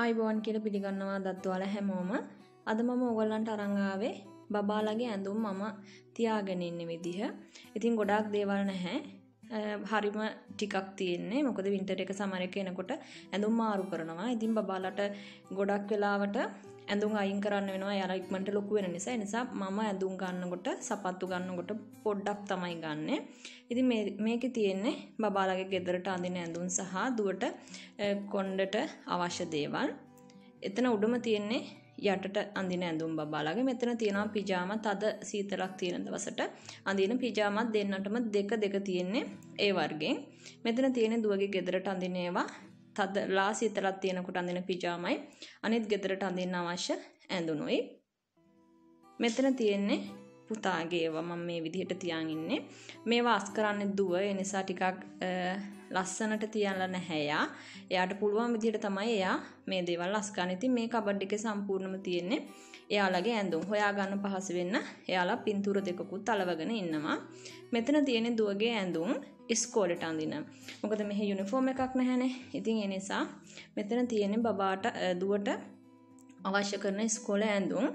ආයිබෝන් කියලා පිළිගන්නවා දත්වාල හැමෝම. අද මම ඔයගලන්ට අරන් ආවේ බබාලගේ ඇඳුම් මම තියාගෙන ඉන්න විදිහ. ඉතින් ගොඩාක් දේවල් නැහැ. හරිම ටිකක් තියෙන්නේ. මොකද වින්ටර් එක සමර් එක එනකොට ඇඳුම් මාරු කරනවා. ඉතින් බබාලට ගොඩක් වෙලාවට ඇඳුම් අයින් කරන්න වෙනවා. යාලා ඉක්මනට ලොකු වෙන නිසා. ඒ නිසා මම ඇඳුම් ගන්නකොට, සපත්තු ගන්නකොට පොඩ්ඩක් තමයි ගන්නෙ. ඉතින් මේකේ තියෙන්නේ බබාලගේ ගෙදරට අඳින ඇඳුම් සහ දුවට කොණ්ඩට අවශ්‍ය දේවල්. එතන උඩම තියෙන්නේ යටට අඳින ඇඳුම් බබාලගේ. මෙතන තියෙනවා පිජාමා, තද සීතලක් තියෙන දවසට අඳින පිජාමා දෙන්නටම දෙක තියෙන්නේ ඒ වර්ගෙන්. මෙතන තියෙන්නේ දුවගේ ගෙදරට අඳින ඒවා. තද ලා සීතලක් තියෙනකොට අඳින පිජාමයි. අනිත් ගෙදරට අඳින්න අවශ්‍ය ඇඳුනුයි. මෙතන තියෙන්නේ පුතාගේ ඒවා මම මේ විදිහට තියන් ඉන්නේ. මේවා අස් කරන්නේ දුව. ඒ නිසා ටිකක් ලස්සනට තියලා නැහැ යා. එයාට පුළුවන් විදිහට තමයි එයා මේ දේවල් අස් ගන්න. ඉතින් මේ කබඩ් එකේ සම්පූර්ණම තියෙන්නේ එයාලගේ ඇඳුම්. හොයා ගන්න පහසු වෙන්න එයාලා පින්තූර දෙකකුත් අලවගෙන ඉන්නවා. මෙතන තියෙන්නේ දුවගේ ඇඳුම් ඉස්කෝලේට අඳින. මොකද මෙහි යුනිෆෝම් එකක් නැහැනේ. ඉතින් ඒ නිසා මෙතන තියෙන්නේ බබාට දුවට අවශ්‍ය කරන ඉස්කෝලේ ඇඳුම්.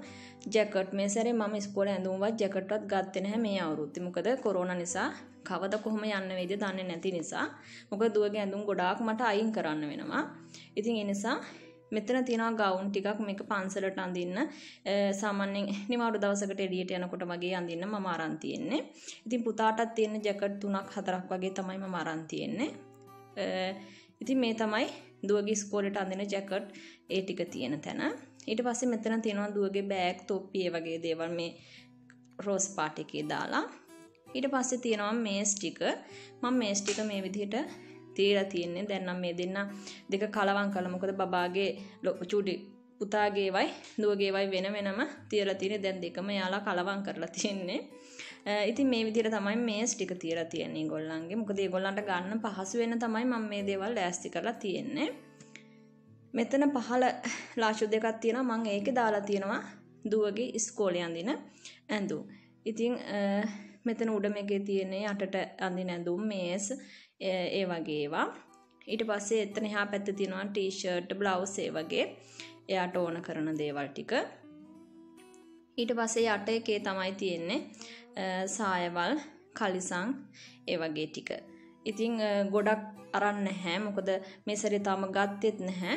ජැකට් මේ සැරේ මම ඉස්කෝලේ ඇඳුම්වත් ජැකට්වත් ගත්තේ නැහැ මේ අවුරුද්දේ. මොකද කොරෝනා නිසා කවද කොහොම යන්න වෙයිද දන්නේ නැති නිසා. මොකද දුවගේ ඇඳුම් ගොඩාක් මට අයින් කරන්න වෙනවා. ඉතින් ඒ නිසා මෙතන තියෙනවා ගවුන් ටිකක් මේක පන්සලට අඳින්න. සාමාන්‍යයෙන් නිවාඩු දවසකට එළියට යනකොට වගේ අඳින්න මම අරන් තියෙන්නේ. ඉතින් පුතාටත් තියෙන ජැකට් 3ක් 4ක් වගේ තමයි මම අරන් තියෙන්නේ. ඉතින් මේ තමයි දුවගේ ඉස්කෝලේට අඳින ජැකට් ඒ ටික තියෙන තැන. ඊට පස්සේ මෙතන තියෙනවා දුවගේ බෑග්, තොප්පි ඒ වගේ දේවල් මේ රෝස් පාට එකේ දාලා. ඊට පස්සේ තියෙනවා මේස් ටික. මම මේස් ටික මේ විදිහට තියලා තියෙන්නේ. දැන් නම් මේ දෙක කලවම් කළා. මොකද බබාගේ චූටි පුතාගේවයි දුවගේවයි වෙනම තියලා තියෙන්නේ. දැන් දෙකම යාලා කලවම් කරලා තියෙන්නේ. ඉතින් මේ විදිහට තමයි මේස් ටික තියලා තියෙන්නේ ඒගොල්ලන්ගේ. මොකද ඒගොල්ලන්ට ගන්න පහසු වෙන තමයි මම මේ දේවල් ලෑස්ති කරලා තියෙන්නේ. මෙතන පහළ ලාෂු දෙකක් තියෙනවා. මම ඒකේ දාලා තියෙනවා දුවගේ ඉස්කෝලේ අඳින ඇඳුම්. ඉතින් මෙතන උඩ මේකේ තියෙන්නේ යටට අඳින ඇඳුම්, මේස් ඒ වගේ ඒවා. ඊට පස්සේ එතන එහා පැත්තේ තියෙනවා ටී-ෂර්ට්, බ්ලවුස් ඒ වගේ එයාට ඕන කරන දේවල් ටික. ඊට පස්සේ යට එකේ තමයි තියෙන්නේ සායවල්, කලිසම් ඒ වගේ ටික. ඉතින් ගොඩක් අරන් නැහැ. මොකද මේ සැරේ තාම ගත්තෙත් නැහැ.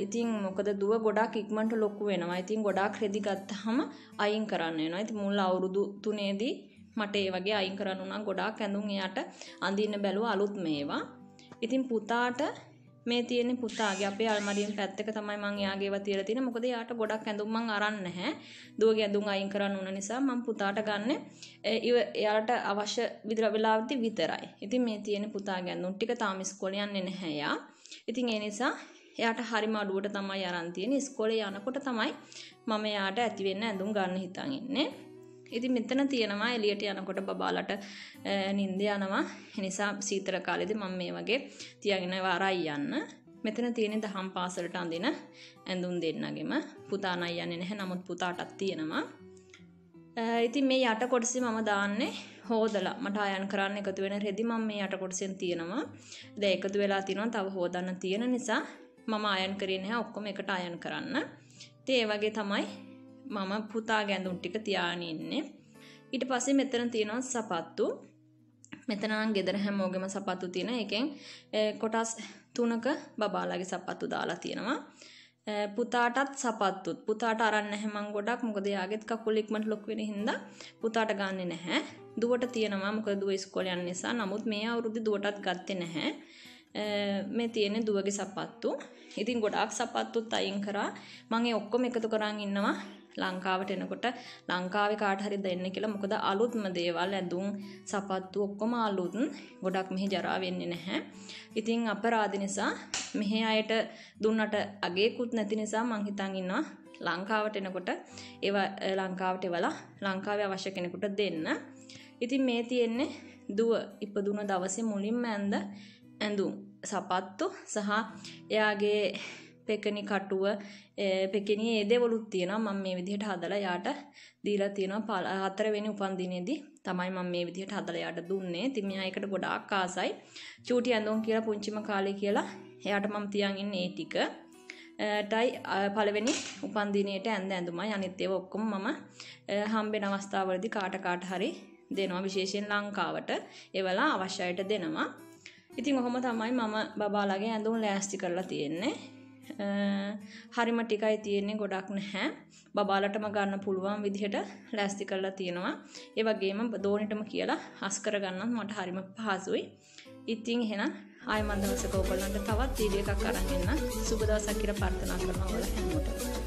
ඉතින් මොකද දුව ගොඩක් ඉක්මනට ලොකු වෙනවා. ඉතින් ගොඩක් රෙදි ගත්තාම අයින් කරන්න වෙනවා. ඉතින් මුල් අවුරුදු 3ේදී මට ඒ වගේ අයින් කරන්න උනා. ගොඩාක් ඇඳුම් එයාට අඳින්න බැලුවා අලුත් මේවා. ඉතින් පුතාට මේ තියෙන්නේ පුතාගේ අපේ අල්මාරියෙන් පැත්තක තමයි මම එයාගේ ඒවා තියලා තියෙන්නේ. මොකද එයාට ගොඩක් ඇඳුම් මං අරන් නැහැ. දුවගේ ඇඳුම් අයින් කරන්න උන නිසා මම පුතාට ගන්න එයාට අවශ්‍ය වෙලාවදී විතරයි. ඉතින් මේ තියෙන්නේ පුතාගේ ඇඳුම් ටික තාම ඉස්කෝලේ යන්නේ නැහැ යා. ඉතින් ඒ නිසා එයාට හරිම අඩුවට තමයි අරන් තියෙන්නේ. ඉස්කෝලේ යනකොට තමයි මම එයාට ඇති වෙන්න ඇඳුම් ගන්න හිතන් ඉන්නේ. ඉතින් මෙතන තියෙනවා එළියට යනකොට බබාලට නිින්ද යනවා. ඒ නිසා සීතල කාලේදී මම මේ වගේ තියාගෙන ආරයි යන්න. මෙතන තියෙන්නේ දහම් පාසලට අඳින ඇඳුම් දෙන්නගෙම. පුතා නම් යන්නේ නැහැ. නමුත් පුතාටත් තියෙනවා. ඉතින් මේ යට කොටසේ මම දාන්නේ හොදලා. මට අයන් කරන්න එකතු වෙන රෙදි මම මේ යට කොටසෙන් තියෙනවා. දැන් එකතු වෙලා තියෙනවා. තව හොදන්න තියෙන නිසා මම අයන් කරේ නැහැ. ඔක්කොම එකට අයන් කරන්න. ඉතින් ඒ වගේ තමයි මම පුතාගේ ඇඳුම් ටික තියාගෙන ඉන්නේ. ඊට පස්සේ මෙතන තියෙනවා සපත්තු. මෙතන නම් ගෙදර හැමෝගෙම සපත්තු තියෙන. එකෙන් කොටස් 3ක බබාලාගේ සපත්තු දාලා තියෙනවා. පුතාටත් සපත්තුත්. පුතාට අරන් නැහැ මං ගොඩක්. මොකද යාගෙත් කකුල ඉක්මනට ලොකු වෙන හින්දා පුතාට ගන්නෙ නැහැ. දුවට තියෙනවා. මොකද දුව ඉස්කෝලේ යන නිසා. නමුත් මේ අවුරුද්දේ දුවටත් ගත්තේ නැහැ. මේ තියෙන්නේ දුවගේ සපත්තු. ඉතින් ගොඩාක් සපත්තුත් අයින් කරා. මම ඒ ඔක්කොම එකතු කරන් ඉන්නවා. ලංකාවට එනකොට ලංකාවේ කාට හරි දෙන්න කියලා. මොකද අලුත්ම දේවල් ඇඳුම් සපත්තු ඔක්කොම අලුත්. ගොඩක් මෙහි ජරා වෙන්නේ නැහැ. ඉතින් අපරාධ නිසා මෙහි අයට දුන්නට අගේකුත් නැති නිසා මං හිතන් ඉන්නවා ලංකාවට එනකොට ඒවා ලංකාවට එවලා ලංකාවේ අවශ්‍ය කෙනෙකුට දෙන්න. ඉතින් මේ තියෙන්නේ දුව ඉපදුන දවසේ මුලින්ම ඇඳුම් සපත්තු සහ එයාගේ පෙකණි කටුව පෙකණි ඒ දේවලුත් තියෙනවා. මම මේ විදිහට හදලා යාට දීලා තියෙනවා. 4 වෙනි උපන්දිනේදී තමයි මම මේ විදිහට හදලා යාට දුන්නේ. ඉතින් මෙයා ඒකට ගොඩාක් ආසයි. චූටි ඇඳුම් කියලා පුංචිම කාලේ කියලා එයාට මම තියන් ඉන්නේ ඒ ටික. ටයි පළවෙනි උපන්දිනේට ඇඳ ඇඳුමයි අනිත් ඒවා ඔක්කොම මම හම්බෙන අවස්ථාවලදී කාට හරි දෙනවා විශේෂයෙන් ලංකාවට ඒවලා අවශ්‍ය අයට දෙනවා. ඉතින් ඔහොම තමයි මම බබාලගේ ඇඳුම් ලෑස්ති කරලා තියෙන්නේ. හරිම ටිකයි තියෙන්නේ ගොඩක් නැහැ. බබාලටම ගන්න පුළුවන් විදිහට ලෑස්ති කරලා තියෙනවා. ඒ වගේම දෝනිටම කියලා හස් කරගන්නත් මට හරිම පහසුයි. ඉතින් එහෙනම් ආයෙ මම දවසක ඔයගොල්ලන්ට තවත් වීඩියෝ එකක් අරන් එන්න. සුබ දවසක් කියලා ප්‍රාර්ථනා කරනවා ඔයාලා හැමෝටම.